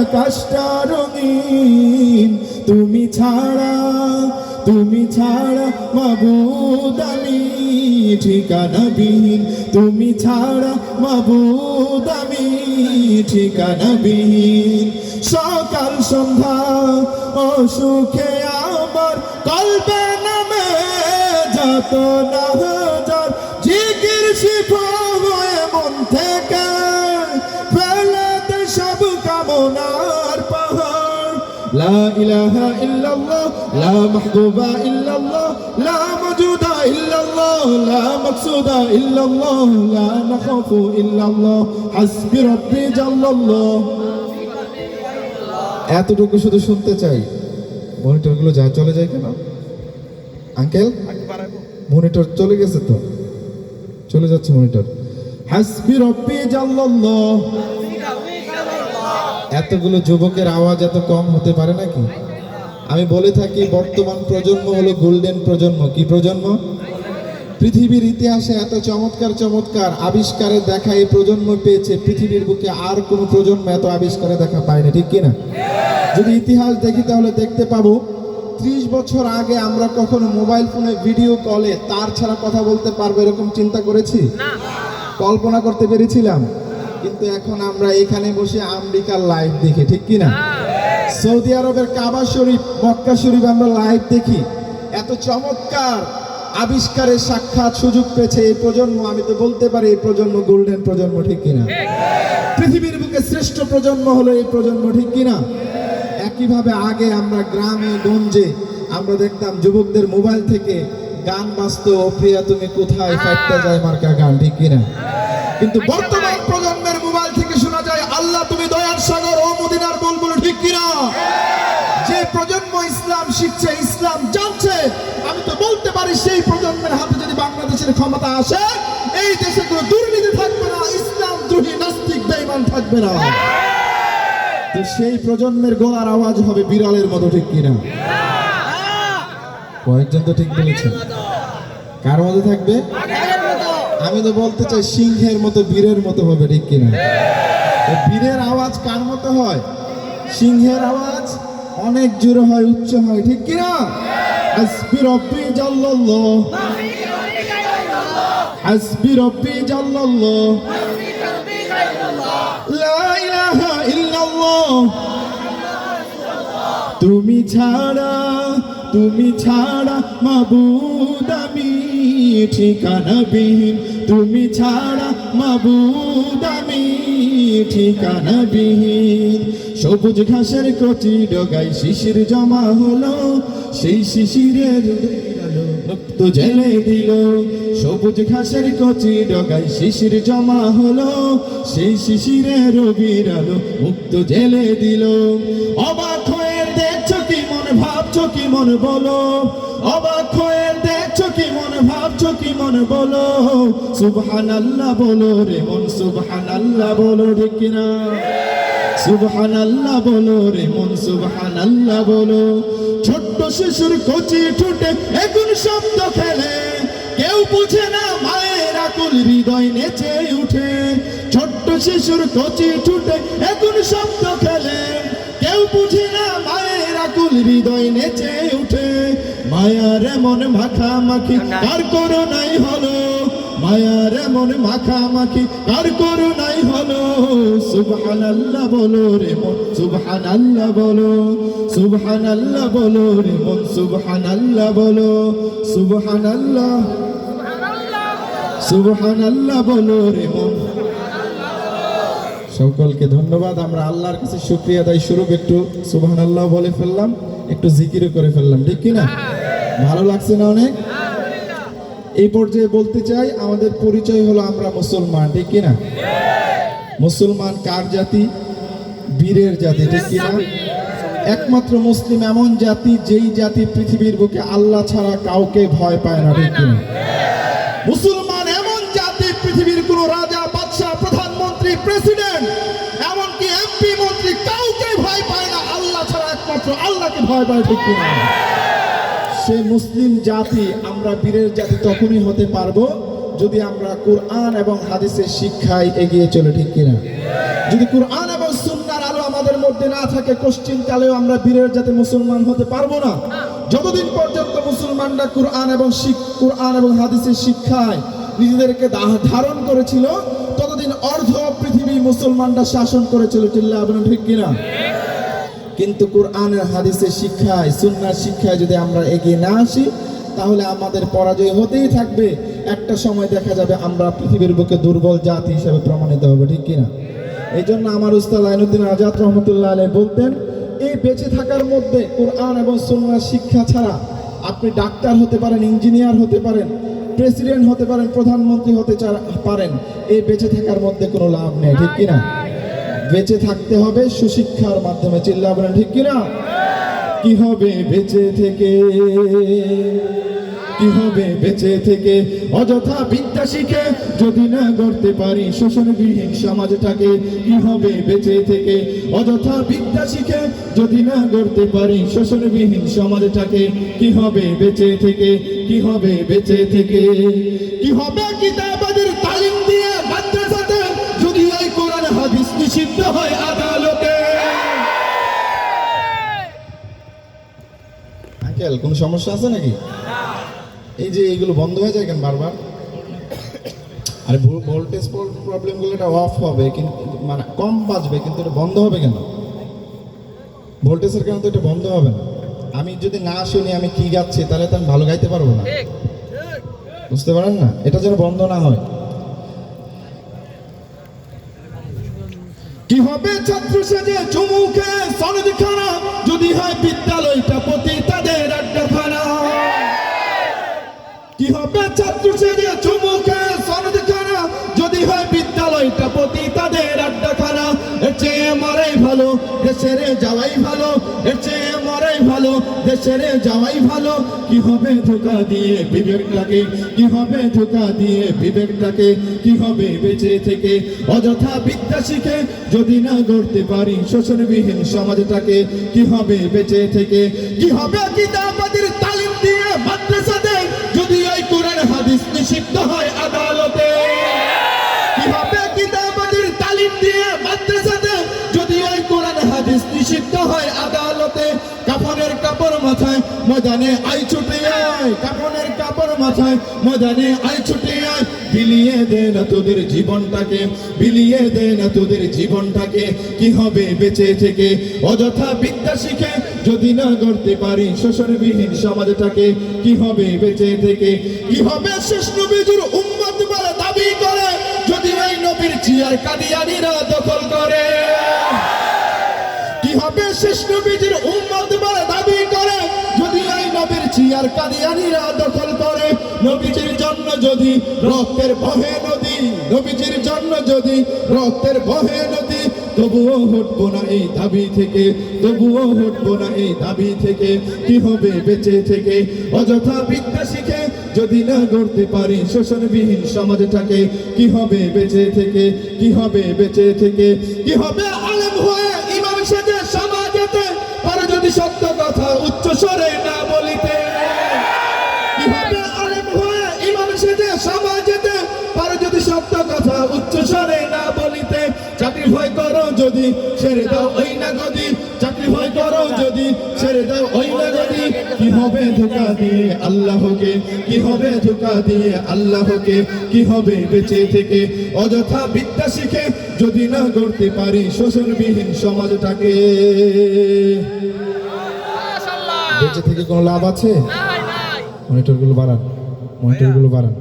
আকাশটা রঙিন, তুমি ছাড়া মাবুদ আমি ঠিকানাবিহীন, তুমি ছাড়া মাবুদ আমি ঠিকানাবিহীন। সকাল সন্ধ্যা ও সুখে আমার কল্পে নামে যত না হাজার জিকির শিফা হয়ে মন থেকে ফেলেতে সব কামনার পাহাড়। লা ইলাহা ইল্লাল্লাহ লা মাহবুবা ইল্লাল্লাহ লা মাওজুদা ইল্লাল্লাহ লা মাকসুদা ইল্লাল্লাহ লা নাখাফু ইল্লাল্লাহ হাসবি রাব্বি জাল্লাল্লাহ। এতটুকু শুধু শুনতে চাই। মনিটরগুলো চলে যায় কেন আঙ্কেল? মনিটর চলে গেছে তো, চলে যাচ্ছে মনিটর। হাসবি রাব্বি জাল্লাল্লাহ। এতগুলো যুবকের আওয়াজ এত কম হতে পারে নাকি? আমি বলে থাকি বর্তমান প্রজন্ম হলো গোল্ডেন প্রজন্ম। কি প্রজন্ম? পৃথিবীর ইতিহাসে এত চমৎকার চমৎকার আবিষ্কারে দেখা এই প্রজন্ম পেয়েছে, পৃথিবীর বুকে আর কোনো প্রজন্ম এত আবিষ্কারে দেখা পায়নি, ঠিক কিনা? যদি ইতিহাস দেখি তাহলে দেখতে পাবো 30 বছর আগে আমরা কখনো মোবাইল ফোনে ভিডিও কলে তার ছাড়া কথা বলতে পারবো এরকম চিন্তা করেছি? কল্পনা করতে পেরেছিলাম? কিন্তু এখন আমরা এখানে বসে আমেরিকার লাইভ দেখি, ঠিক কিনা? সৌদি আরবের কাবা শরীফ, মক্কা শরীফ আমরা লাইভ দেখি। এত চমৎকার আবিষ্কারের সাক্ষাৎ সুযোগ পেয়েছে এই প্রজন্ম। আমি তো বলতে পারি এই প্রজন্ম গোল্ডেন প্রজন্ম, ঠিক কিনা? পৃথিবীর বুকে শ্রেষ্ঠ প্রজন্ম হলো এই প্রজন্ম, ঠিক কিনা? একইভাবে আগে আমরা গ্রামে গঞ্জে আমরা দেখতাম যুবকদের মোবাইল থেকে গান বাজতো, ও প্রিয়া তুমি কোথায় ফাইটটা যায় মার্কা গান, ঠিক কিনা? কিন্তু বর্তমান প্রজন্মের মোবাইল থেকে শোনা যায় আল্লাহ তুমি দয়ার সাগর ও মদিনার বুলবুল, ঠিক কিনা? যে প্রজন্ম ইসলাম শিখছে, ইসলাম জানছে, আমি তো বলতে পারি সেই প্রজন্মের হাতে যদি বাংলাদেশের ক্ষমতা আসে, এই দেশে কোনো দুর্নীতি থাকবে না, ইসলাম দ্রোহী নাস্তিক বেঈমান থাকবে না। তো সেই প্রজন্মের গলার আওয়াজ হবে বিড়ালের মতো, ঠিক কিনা? কয়েকজন তো ঠিক বলেছেন। কার মতো থাকবে? আমি তো বলতে চাই সিংহের মতো, বীরের মতো হবে, ঠিক কিনা? বীরের আওয়াজ কার মতো হয়? সিংহের আওয়াজ অনেক জোরে হয়, উচ্চ হয়, ঠিক কিনা? হাসবি রাব্বি জাল্লাল্লাহ, হাসবি রাব্বি জাল্লাল্লাহ, লা ইলাহা ইল্লাল্লাহ। তুমি ছাড়া মাবুদ আমি ঠিকানাবিহীন, তুমি ছাড়া মাবুদ আমি ঠিকানাবিহীন। সবুজ ঘাসের কচি ডগায় শিশির জমা হলো, সেই শিশিরের মুক্ত জেলে দিল। সবুজ ঘাসের কচি ডগায় শিশির জমা হলো, সেই শিশিরের বিরালো মুক্ত জেলে দিল। অবাক হয়ে দেখছো কি মন, ভাবছো কি মন বলো, অবাক হয়ে দেখছো কি মন, ভাবছো কি মন বলো। সুবহানাল্লাহ বলো রে মন, সুবহানাল্লাহ বলো, ঠিক কিনা? সুবহানাল্লাহ বলো রে মন, সুবহানাল্লাহ বলো। ছোট্ট শিশুর কচি ঠোঁটে এখন শব্দ খেলে, কেউ বুঝে না মায়ের আকুল হৃদয় নেচে উঠে। ছোট্ট শিশুর কচি ঠোঁটে এখন শব্দ খেলে, কেউ বুঝে না মায়ের আকুল হৃদয় নেচে উঠে। মায়ার এমন মাখামাখি কার করুণাই হলো, মায়ার এমন মাখামাখি কার করুণাই হলো। সুবহানাল্লাহ বলো রে মন, সুবহানাল্লাহ বলো, সুবহানাল্লাহ বলো রে মন, সুবহানাল্লাহ বলো, সুবহানাল্লাহ, সুবহানাল্লাহ বলো রে মন। সকলকে ধন্যবাদ। আমরা আল্লাহর কাছে শুকরিয়া আদায় স্বরূপ একটু সুবহানাল্লাহ বলে ফেললাম, একটু জিকিরও করে ফেললাম, ঠিক কিনা? ভালো লাগছে না অনেক? এই পর্যায়ে বলতে চাই আমাদের পরিচয় হলো আমরা মুসলমান, ঠিক কিনা? মুসলমান কার জাতি? বীরের জাতি, ঠিক কিনা? একমাত্র মুসলিম এমন জাতি যেই জাতি পৃথিবীর বুকে আল্লাহ ছাড়া কাউকে ভয় পায় না, ঠিক কিনা? মুসলমান এমন জাতি পৃথিবীর কোন রাজা, বাদশাহ, প্রধানমন্ত্রী, প্রেসিডেন্ট, এমনকি এমপি, মন্ত্রী কাউকে ভয় পায় না, আল্লাহ ছাড়া একমাত্র আল্লাহকে ভয় পায়, ঠিক কিনা? সে মুসলিম জাতি, আমরা বীরের জাতি তখনই হতে পারবো যদি আমরা কোরআন এবং হাদিসের শিক্ষায় এগিয়ে চলে, ঠিক কিনা? যদি কোরআন এবং সুন্নাহর আলো আমাদের মধ্যে না থাকে কোশ্চিন কালেও আমরা বীরের যাতে মুসলমান হতে পারবো না। যতদিন পর্যন্ত মুসলমানরা কোরআন এবং হাদিসের শিক্ষায় নিজেদেরকে ধারণ করেছিল, ততদিন অর্ধ পৃথিবী মুসলমানরা শাসন করেছিল। চিল্লাহ বলেন ঠিক কিনা? কিন্তু কোরআনের হাদিসের শিক্ষায়, সুন্নাহর শিক্ষায় যদি আমরা এগিয়ে না আসি, তাহলে আমাদের পরাজয় হতেই থাকবে। একটা সময় দেখা যাবে আমরা পৃথিবীর বুকে দুর্বল জাতি হিসেবে প্রমাণিত হবে, ঠিক কিনা? এই জন্য আমার উস্তাদ আইনুদ্দিন আজাদ রহমতুল্লাহ আলাইহি বলতেন, এই বেঁচে থাকার মধ্যে কোরআন এবং সুন্নাহর শিক্ষা ছাড়া আপনি ডাক্তার হতে পারেন, ইঞ্জিনিয়ার হতে পারেন, প্রেসিডেন্ট হতে পারেন, প্রধানমন্ত্রী হতে পারেন, এই বেঁচে থাকার মধ্যে কোনো লাভ নেই, ঠিক কিনা? বেঁচে থাকতে হবে সুশিক্ষার মাধ্যমে। চিল্লাহ বলেন ঠিক কিনা? কি হবে বেঁচে থেকে, কি হবে বেঁচে থেকে অযথা বিদ্যা শিখে যদি না গড়তে পারি শোষণবিহীন সমাজটাকে? কি হবে বেঁচে থেকে অযথা বিদ্যা শিখে যদি না গড়তে পারি শোষণবিহীন সমাজটাকে? কি হবে বেঁচে থেকে, কি হবে বেঁচে থেকে? কি হবে কিতাবাদের তালিম দিয়ে মাদ্রাসাতে যদি এই কোরআন হাদিস নিষিদ্ধ হয় আদালতে? আঙ্কেল কোনো সমস্যা আছে নাকি? এই যে এইগুলো বন্ধ হয়ে যায় কেন বারবার? আরে ভোল্টেজ প্রবলেমগুলো এটা অফ হবে, কিন্তু মানে কম বাজবে, কিন্তু এটা বন্ধ হবে কেন? ভোল্টেজের কারণে তো এটা বন্ধ হবে না। আমি যদি না শুনি আমি কি গাচ্ছি, তাহলে তো আমি ভালো গাইতে পারবো না। বুঝতে পারেন না? এটা যেন বন্ধ না হয়। কি হবে ছাত্র সেজে চুমুকে সনদখানা যদি হয় বিদ্যালয়টা প্রতি তাদের আড্ডাখানা? কি হবে ছাত্র সেজে চুমুকে সনদখানা যদি হয় বিদ্যালয়টা প্রতি তাদের আড্ডাখানা? এর চেয়ে মরাই ভালো দেশের যাওয়াই ভালো, এর চেয়ে মরাই ভালো দেশের যাওয়াই ভালো। কি হবে ধোঁকা দিয়ে বিবেকটাকে, কি হবে ধোঁকা দিয়ে বিবেকটাকে? কি হবে বেঁচে থেকে অযথা বিদ্যা শিখে যদি না গড়তে পারি শোষণবিহীন সমাজটাকে? কি হবে বেঁচে থেকে? কি হবে কিতাবাদের তালিম দিয়ে মাদ্রাসাতে যদি এই কোরআন হাদিস নিষিদ্ধ হয় আদালতে? কি হবে কিতাবাদের তালিম দিয়ে মাদ্রাসাতে যদি এই কোরআন হাদিস নিষিদ্ধ হয় আদালতে? কাফনের কাপড় মাথায় ময়দানে আই ছুটে আয়, কাফনের কাপড় মাথায় ময়দানে আই ছুটে আয়। বিলিয়ে দে না তোদের জীবনটাকে, বিলিয়ে দে না তোদের জীবনটাকে। কি হবে বেঁচে থেকে অযথা বিদ্যা শিখে যদি না গড়তে পারি শোষণবিহীন সমাজটাকে? কি হবে বেঁচে থেকে? কি হবে শেষ নবীর উম্মত বলে দাবি করে যদি এই নবীর চেয়ার কাদিয়ানীরা দখল করে? কি হবে শেষ নবীর উম্মত বলে দাবি করে যদি এই নবীর চেয়ার কাদিয়ানীরা দখল করে? নবীজির জন্য যদি রক্তের বহে নদী, নবীজির জন্য যদি রক্তের বহে নদী, তবুও হটবো না এই দাবি থেকে, তবুও হটবো না এই দাবি থেকে। কি হবে বেঁচে থেকে অযথা বিদ্যা শিখে যদি না গড়তে পারি শোষণবিহীন সমাজটাকে? কি হবে বেঁচে থেকে, কি হবে বেঁচে থেকে? কি হবে আলেম হয়ে ইমাম সেজে সমাজেতে পারে যদি সত্য কথা উচ্চ স্বরে না বলিতে? কি হবে আলেম হয়ে ইমাম সেজে সমাজেতে পারে যদি সত্য কথা উচ্চ স্বরে না বলিতে? চাকরি ভয় করো যদি ছেড়ে দাও ওই না গদি, চাকরি ভয় করো যদি ছেড়ে দাও ওই না গদি। কি হবে ধোঁকা দিয়ে আল্লাহকে, কি হবে ধোঁকা দিয়ে আল্লাহকে? কি হবে বেঁচে থেকে অযথা বিদ্যা শিখে যদি না গড়তে পারি শোষণবিহীন সমাজটাকে? বেঁচে থেকে কোনো লাভ আছে? মনিটরগুলো বাড়ান, মনিটরগুলো বাড়ান।